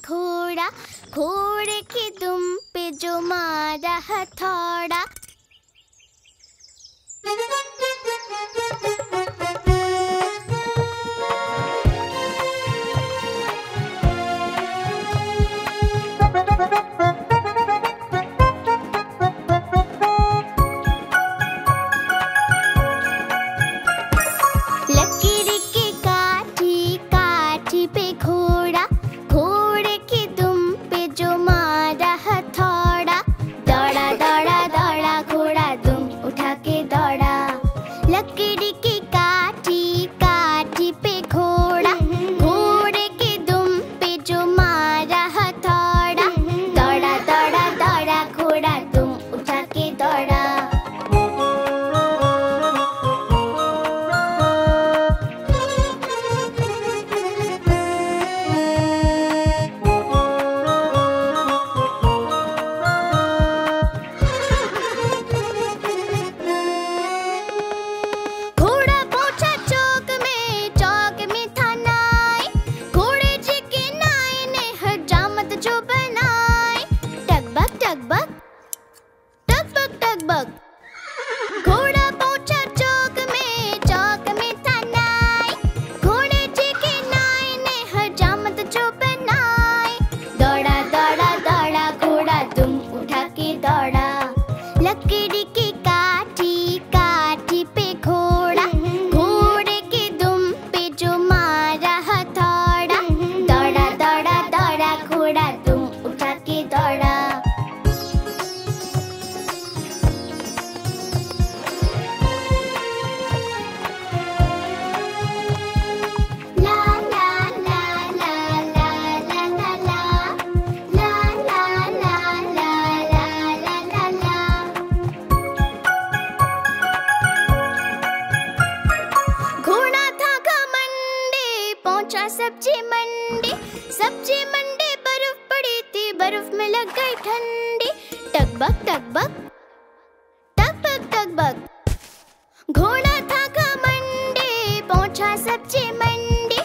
घोड़ा, घोड़े की दुम पे जो मारा हथौड़ा। लकीर की काठी, काठी पे घोड़ा, घोड़े की दुम पे जो मारा हथौड़ा। दौड़ा दौड़ा दौड़ा घोड़ा दुम उठा के दौड़ा। लकीर की काठी, काठी पे घोड़ा, घोड़े की दुम पे जो मारा हथौड़ा। दौड़ा दौड़ा दौड़ा घोड़ा दुम उठा के दौड़ा। घोड़ा पहुंचा चौक में था नाई। घोड़े जी के नाई ने हजामत जो बनाई। टकबक टकबक टकबक टकबक। घोड़ा पहुंचा चौक में था नाई। घोड़े जी के नाई ने हजामत जो बनाई। दौड़ा दौड़ा दौड़ा घोड़ा दुम उठा के दौड़ा। लकड़ी की काठी, काठी पे घोड़ा, घोड़े की दुम पे जो मारा हथौड़ा। दौड़ा दौड़ा दौड़ा घोड़ा दुम उठा के दौड़ा। ला ला ला ला ला ला ला ला। ला ला ला ला ला ला ला। घोड़ा था घमंडी, पहुंचा सब्जी मंडी। सब्जी मंडी बर्फ पड़ी थी, बर्फ में लग गई ठंडी। टकबक टकबक टकबक टकबक। घोड़ा था घमंडी, पहुंचा सब्जी मंडी।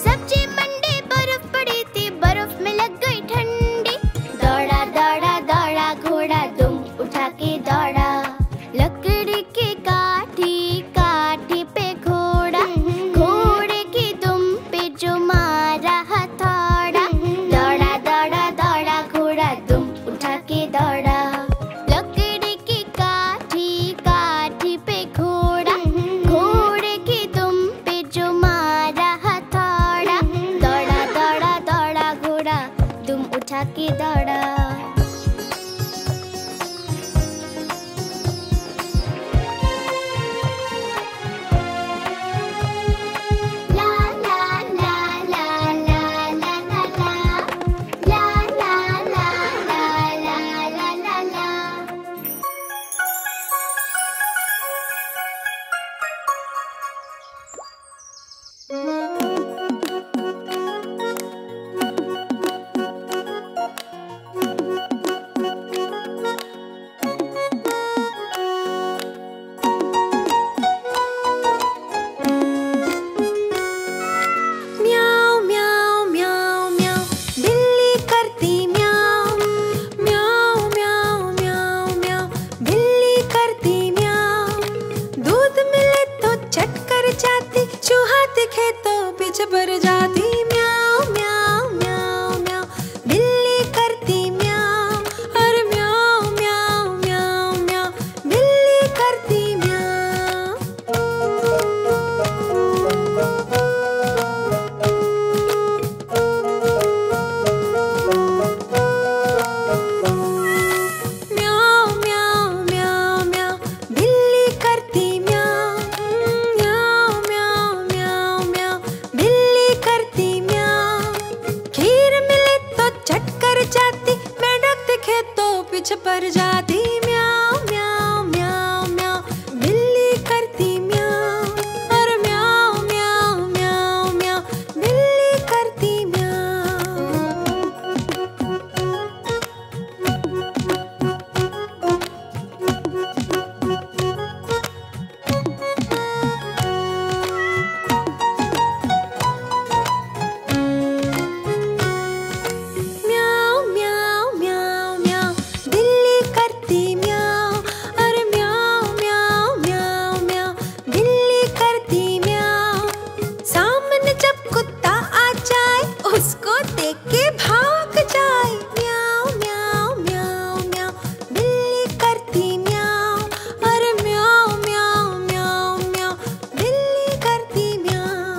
सब्जी मंडी बर्फ पड़ी थी, बर्फ में लग गई ठंडी। दौड़ा दौड़ा दौड़ा घोड़ा दुम उठा के दौड़ा। लकड़ी की काठी, काठी पे घोड़ा, घोड़े की दुम पे जो मारा हथौड़ा। दौड़ा दौड़ा दौड़ा घोड़ा दुम उठा के दौड़ा। लकड़ी की काठी, काठी पे घोड़ा, घोड़े की दुम पे जो मारा हथौड़ा। दौड़ा दौड़ा दौड़ा घोड़ा दुम उठा के दौड़ा। ला ला ला ला ला ला ला ला। ला ला ला ला ला ला ला। म्याऊ म्याऊ म्याऊ म्याऊ, बिल्ली करती म्याऊ। म्याऊ म्याऊ म्याऊ म्याऊ, बिल्ली करती म्याऊ। दूध मिले तो चट कर जाती, चूहा दिखे तो पीछे पड़ जाती। म्याऊ म्याऊ म्याऊ म्याऊ, बिल्ली करती म्याऊ। और म्याऊ म्याऊ म्याऊ म्याऊ, बिल्ली करती म्याऊ। म्याऊ म्याऊ म्याऊ म्याऊ, बिल्ली करती म्याऊ। म्याऊ म्याऊ म्याऊ म्याऊ, बिल्ली करती म्याऊ। खीर मिले तो चट कर जाती, मेंढक दिखे तो पीछे पड़ जाती। म्याऊ म्याऊ म्याऊ म्याऊ, बिल्ली करती म्याऊ। और म्याऊ म्याऊ म्याऊ म्याऊ, बिल्ली करती म्याऊ। उसको देख के भाग जाए। म्याऊ म्याऊ म्याऊ म्याऊ, बिल्ली करती म्याऊ। अरे म्याऊ म्याऊ म्याऊ म्याऊ, बिल्ली करती म्याऊ।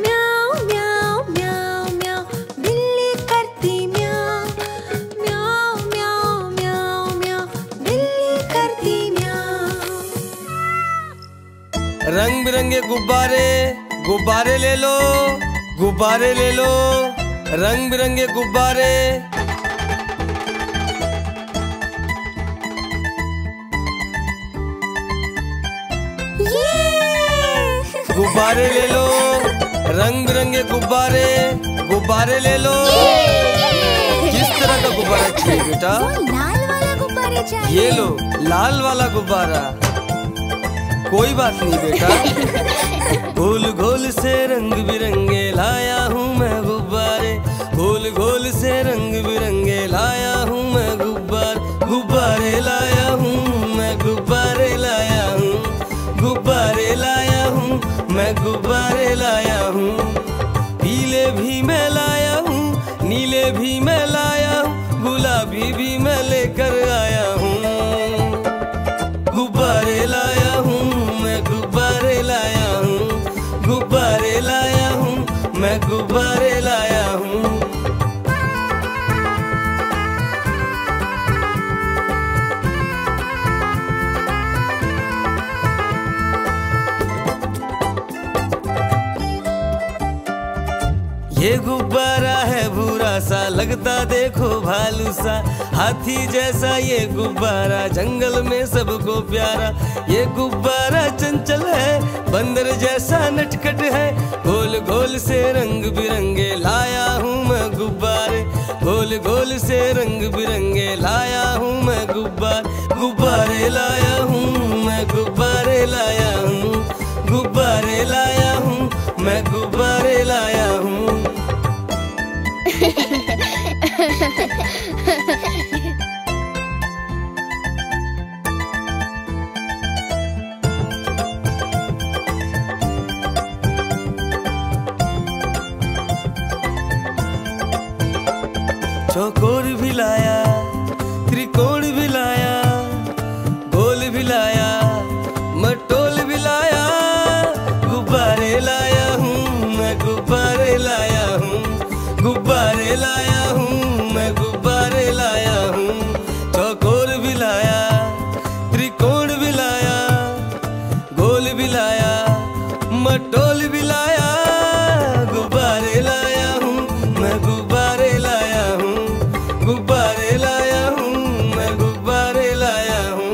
म्याऊ म्याऊ म्याऊ म्याऊ, बिल्ली करती म्याऊ। म्याऊ म्याऊ म्याऊ म्याऊ, बिल्ली करती म्याऊ। रंग बिरंगे गुब्बारे, गुब्बारे ले लो, गुब्बारे ले लो, रंग बिरंगे गुब्बारे। गुब्बारे ले लो, रंग बिरंगे गुब्बारे, गुब्बारे ले लो। किस तरह का गुब्बारा चाहिए बेटा? लाल वाला गुब्बारे चाहिए। ये लो, लाल वाला गुब्बारा। कोई बात नहीं बेटा। गोल गोल से रंग बिरंगे लाया हूँ मैं गुब्बारे, गोल गोल से रंग बिरंगे लाया हूँ मैं गुब्बारे। गुब्बारे लाया हूँ मैं, गुब्बारे लाया हूँ, गुब्बारे लाया हूँ मैं, गुब्बारे लाया हूँ। पीले भी मैं लाया हूँ, नीले भी मैं लाया हूँ, गुलाबी भी मैं लेकर आया हूँ। गुब्बारे लाया हूँ मैं, गुब्बारे लाया हूँ, गुब्बारे लाया हूँ मैं, गुब्बारे लाया हूँ। ये गुब्बारा है भूरा सा, लगता देखो भालू सा, हाथी जैसा ये गुब्बारा, जंगल में सबको प्यारा। ये गुब्बारा चंचल है, बंदर जैसा नटखट है, गोल गोल से रंग बिरंगे लाया हूँ मैं गुब्बारे, गोल गोल से रंग बिरंगे लाया हूँ मैं गुब्बारे। गुब्बारे लाया हूँ मैं, गुब्बारे लाया हूँ, गुब्बारे लाया हूँ मैं, गुब्बारे लाया हूँ। चौकोर भी लाया, त्रिकोण भी लाया, गोल भी लाया, मटोल भी लाया। गुब्बारे लाया हूँ मैं, गुब्बारे लाया हूँ, गुब्बारे लाया हूँ मैं, गुब्बारे लाया हूँ। चौकोर भी लाया, त्रिकोण भी लाया, गोल भी लाया, मटोल भी लाया। गुब्बारे लाया हूँ मैं, गुब्बारे लाया हूँ, गुब्बारे लाया हूँ मैं, गुब्बारे लाया हूँ।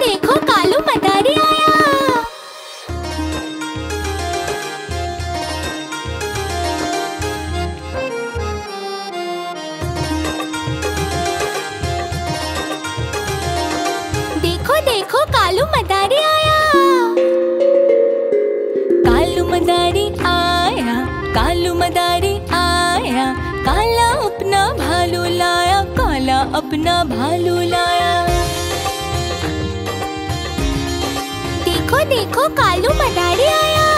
देखो कालू मदारी आया। देखो देखो कालू मदारी आया। कालू मदारी आया, कालू मदारी आया, काला अपना भालू लाया, काला अपना भालू लाया। देखो देखो कालू मदारी आया।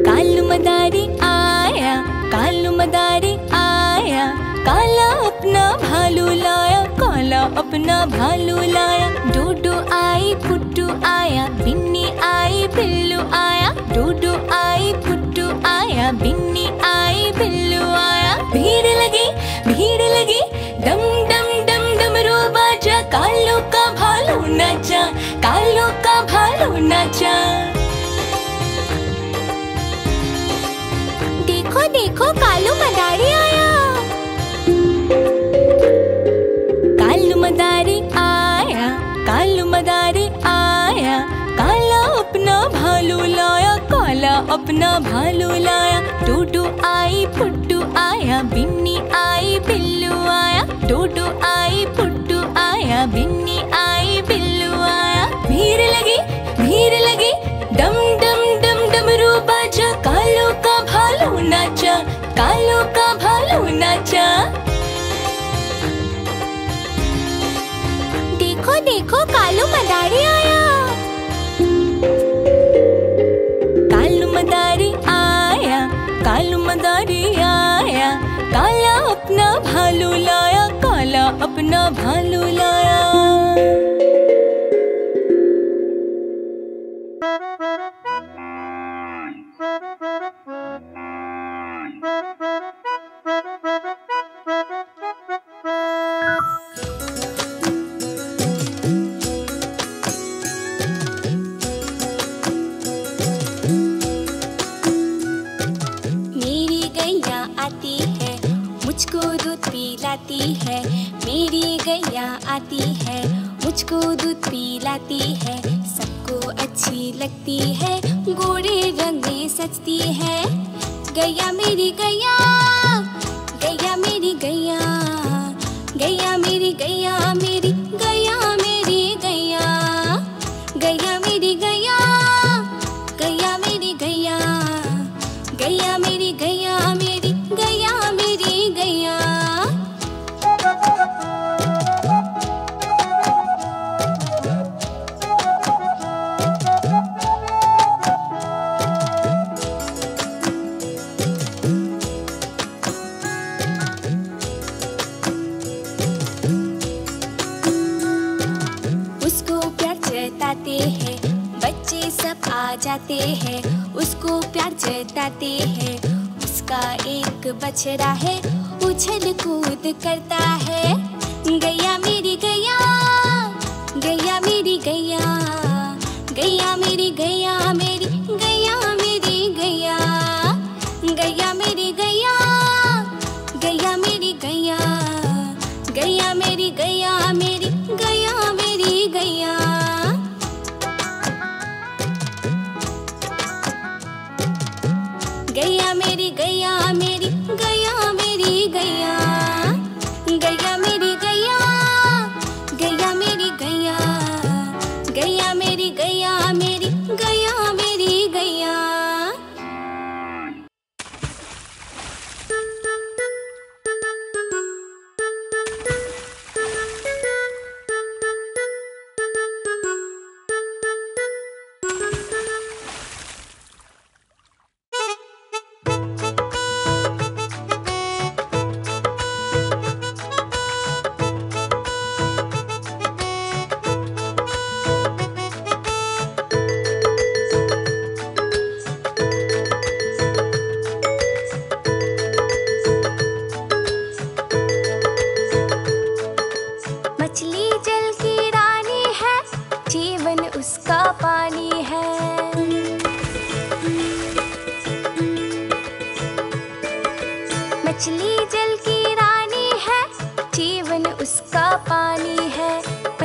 कालू मदारी आया, कालू मदारी आया, काला अपना भालू लाया, काला अपना भालू लाया। डूडू आई पुट्टू आया, बिन्नी आई बिल्लू आया, डूडू आई पुट्टू आया, बिन्नी आई बिल्लू आया। भीड़ लगी डम डम डम डमरू बाजा, कालू का भालू नाचा, कालू का भालू नाचा। देखो देखो कालू मदारी आया। कालू मदारी आया, कालू मदारी आया, काला अपना भालू लाया, काला अपना भालू लाया। डूडू आई पुट्टू आया, बिन्नी आई बिल्लू आया, डूडू आई पुट्टू आया, बिन्नी आई बिल्लू आया। भीड़ लगी डम डम डम डमरू बाजा, कालू का भालू नाचा, कालू का भालू नाचा। देखो देखो कालू मदारी आया। कालू मदारी आया, कालू मदारी आया, काला अपना भालू लाया, काला अपना भालू लाया। मुझको दूध पिलाती है, मेरी गैया आती है, मुझको दूध पिलाती है, सबको अच्छी लगती है, गोरे रंग में सजती है। गैया मेरी गैया, गैया मेरी गैया, गैया मेरी गैया, मेरी गैया मेरी गैया, गैया मेरी गैया, गैया मेरी गैया, गैया मेरी गैया, मेरी गैया मेरी गैया। उसको प्यार जताते हैं, बच्चे सब आ जाते हैं, उसको प्यार जताते हैं। उसका एक बछड़ा है, उछल कूद करता है। गैया मेरी गैया, गैया मेरी गैया, गैया मेरी गैया, मेरी गैया मेरी गैया, गैया मेरी गैया, गैया मेरी गैया, गैया मेरी गैया, मेरी गैया मेरी गैया। गैया मेरी गैया, मेरी गैया मेरी गैया, गैया मेरी गैया, गैया मेरी गैया, गैया मेरी गैया, मेरी गैया मेरी गैया।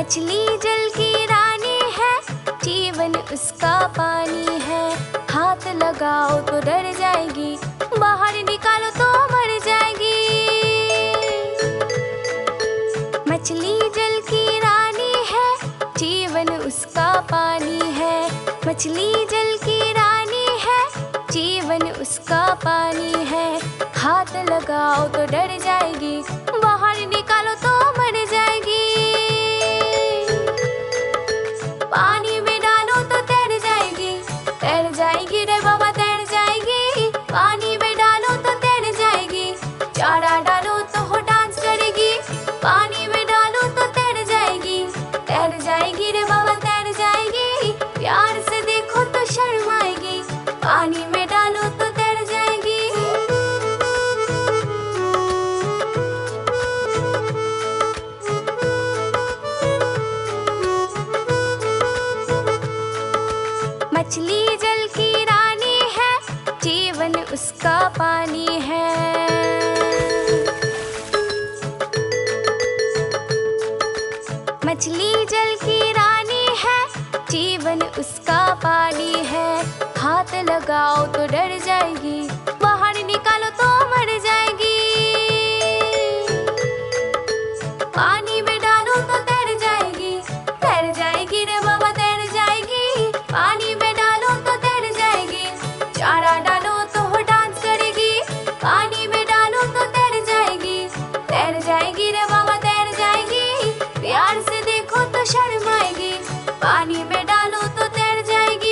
मछली जल की रानी है, जीवन उसका पानी है। हाथ लगाओ तो डर जाएगी, बाहर निकालो तो मर जाएगी। मछली जल की रानी है, जीवन उसका पानी है। मछली जल की रानी है, जीवन उसका पानी है। हाथ लगाओ तो डर जाएगी, बाहर निकालो तो मर जाएगी। पानी में डालो तो तैर जाएगी रे बाबा तैर जाएगी। पानी में डालो तो तैर जाएगी, चारा डालो तो हो डांस करेगी। पानी में डालो तो तैर जाएगी रे बाबा तैर जाएगी। प्यार से देखो तो शर्माएगी, पानी में डालो तो तैर जाएगी। मछली जल की रानी है, जीवन उसका पानी है। मछली जल की रानी है, जीवन उसका पानी है। हाथ लगाओ तो डर जाएगी, बाहर निकालो तो मर जाएगी। पानी में डालो तो तैर जाएगी रे बाबा तैर जाएगी। पानी में डालो तो तैर जाएगी, चारा डालो तो हो डांस करेगी। पानी में डालो तो तैर जाएगी रे बाबा तैर जाएगी। प्यार से देखो तो शर्माएगी, पानी में डालो तो तैर जाएगी।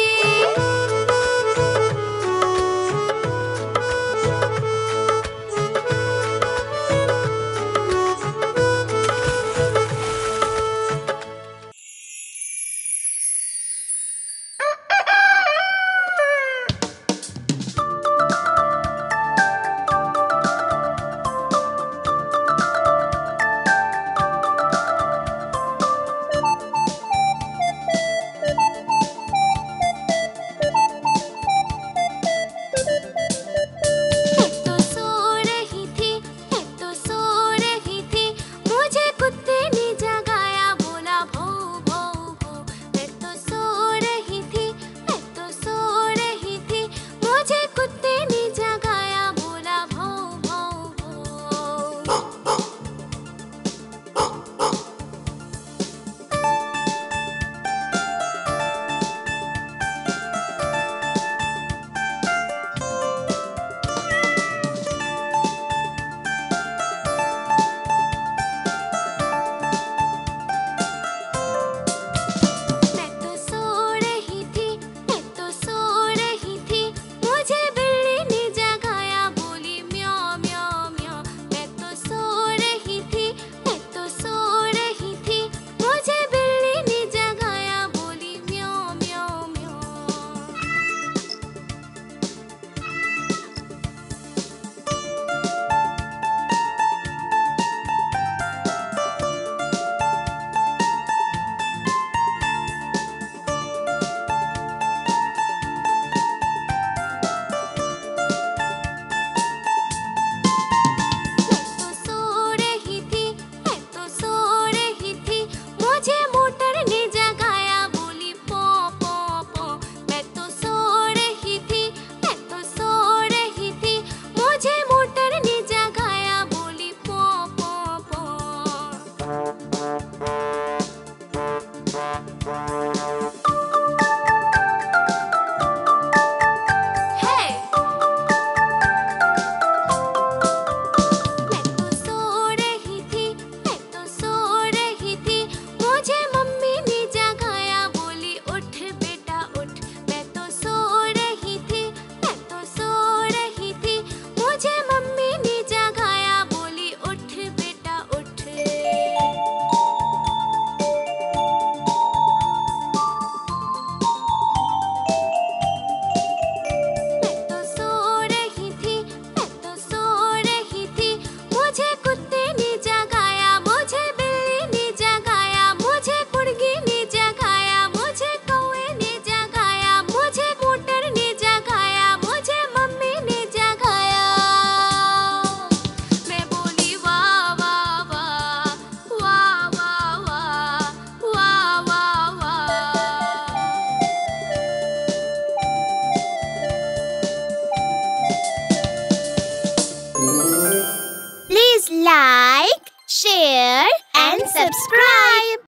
Please like, share and subscribe.